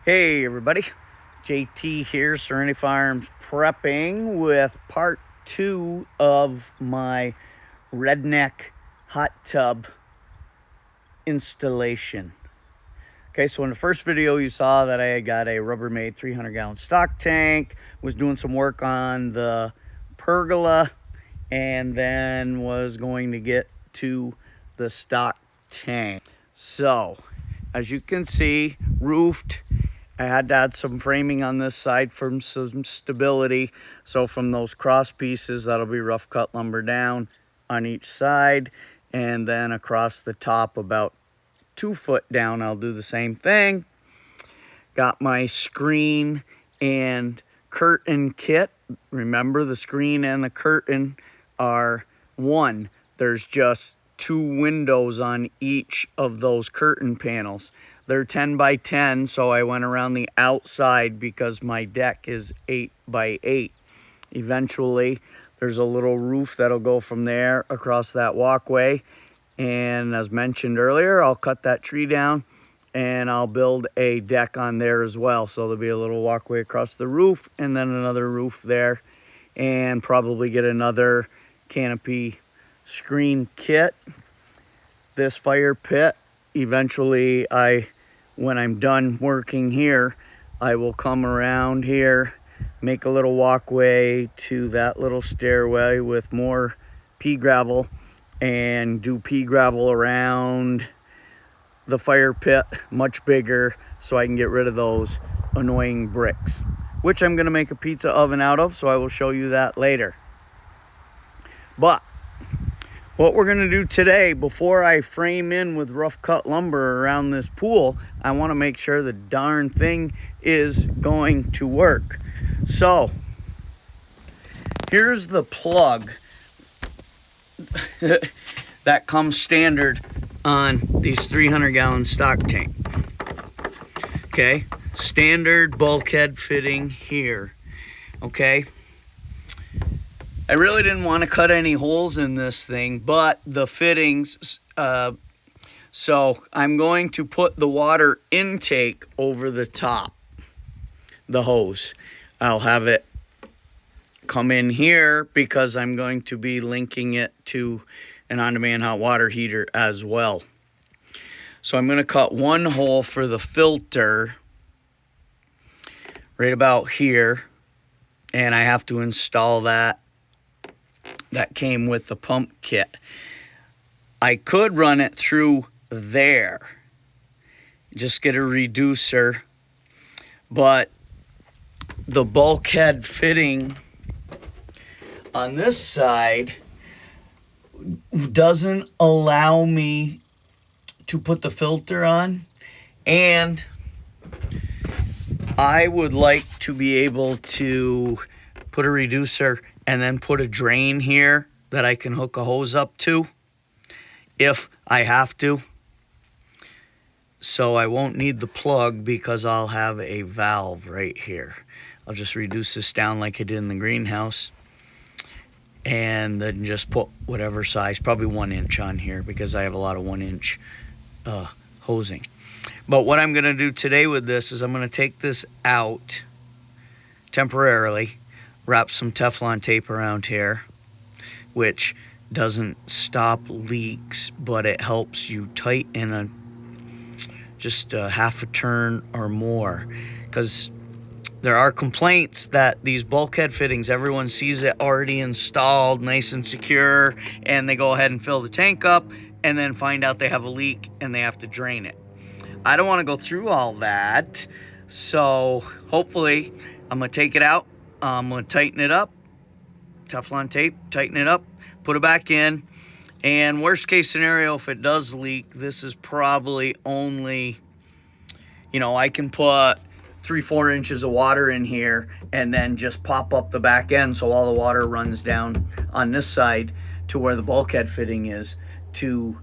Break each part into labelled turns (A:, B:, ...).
A: Hey everybody, JT here, Serenity Farms prepping with part 2 of my redneck hot tub installation. Okay, so in the first video you saw that I had got a Rubbermaid 300-gallon stock tank, was doing some work on the pergola, and then was going to get to the stock tank. So, as you can see, roofed. I had to add some framing on this side for some stability. So from those cross pieces, that'll be rough cut lumber down on each side. And then across the top about 2 foot down, I'll do the same thing. Got my screen and curtain kit. Remember, the screen and the curtain are one. There's just 2 windows on each of those curtain panels. They're 10 by 10, so I went around the outside because my deck is 8 by 8. Eventually, there's a little roof that'll go from there across that walkway. And as mentioned earlier, I'll cut that tree down and I'll build a deck on there as well. So there'll be a little walkway across the roof and then another roof there, and probably get another canopy screen kit. This fire pit, eventually when I'm done working here, I will come around here, make a little walkway to that little stairway with more pea gravel, and do pea gravel around the fire pit, much bigger, so I can get rid of those annoying bricks, which I'm going to make a pizza oven out of, so I will show you that later. But what we're going to do today, before I frame in with rough cut lumber around this pool, I want to make sure the darn thing is going to work. So here's the plug that comes standard on these 300-gallon stock tank. Okay, standard bulkhead fitting here. Okay, I really didn't want to cut any holes in this thing, but the fittings, so I'm going to put the water intake over the top, the hose. I'll have it come in here because I'm going to be linking it to an on-demand hot water heater as well. So I'm going to cut one hole for the filter right about here, and I have to install that. That came with the pump kit. I could run it through there, just get a reducer, but the bulkhead fitting on this side doesn't allow me to put the filter on, and I would like to be able to put a reducer and then put a drain here that I can hook a hose up to if I have to. So I won't need the plug because I'll have a valve right here. I'll just reduce this down like I did in the greenhouse, and then just put whatever size, probably 1 inch on here because I have a lot of 1 inch hosing. But what I'm going to do today with this is I'm going to take this out temporarily, wrap some Teflon tape around here, which doesn't stop leaks, but it helps you tighten just a half a turn or more, because there are complaints that these bulkhead fittings, everyone sees it already installed, nice and secure, and they go ahead and fill the tank up and then find out they have a leak and they have to drain it. I don't want to go through all that, so hopefully I'm going to take it out. I'm going to tighten it up, Teflon tape, tighten it up, put it back in, and worst case scenario, if it does leak, this is probably only, I can put 3-4 inches of water in here and then just pop up the back end so all the water runs down on this side to where the bulkhead fitting is to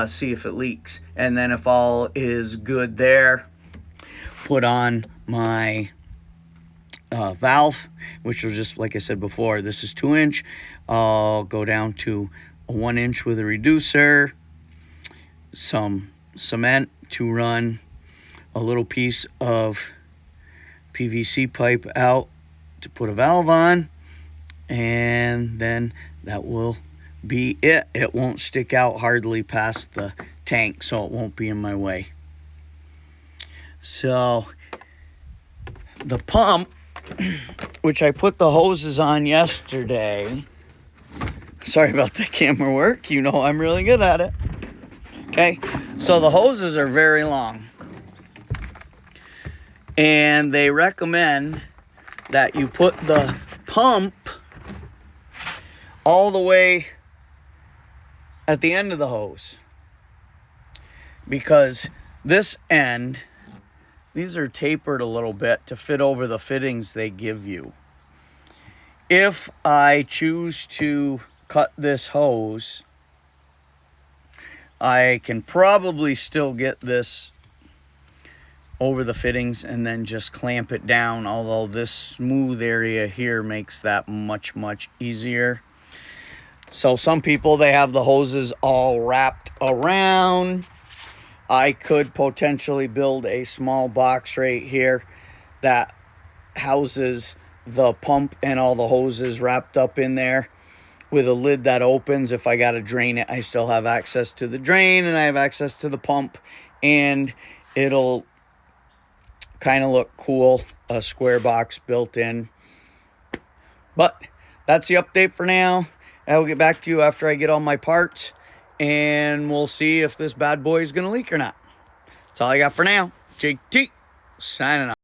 A: see if it leaks. And then if all is good there, put on my valve, which will just, like I said before, this is 2 inch. I'll go down to a 1 inch with a reducer, some cement to run a little piece of PVC pipe out to put a valve on, and then that will be it. It won't stick out hardly past the tank, so it won't be in my way. So the pump, which I put the hoses on yesterday. Sorry about the camera work. You know I'm really good at it. Okay, so the hoses are very long. And they recommend that you put the pump all the way at the end of the hose. Because this end, these are tapered a little bit to fit over the fittings they give you. If I choose to cut this hose, I can probably still get this over the fittings and then just clamp it down, although this smooth area here makes that much easier. So some people, they have the hoses all wrapped around. I could potentially build a small box right here that houses the pump and all the hoses wrapped up in there with a lid that opens. If I got to drain it, I still have access to the drain and I have access to the pump, and it'll kind of look cool, a square box built in. But that's the update for now. I will get back to you after I get all my parts, and we'll see if this bad boy is going to leak or not. That's all I got for now. JT, signing off.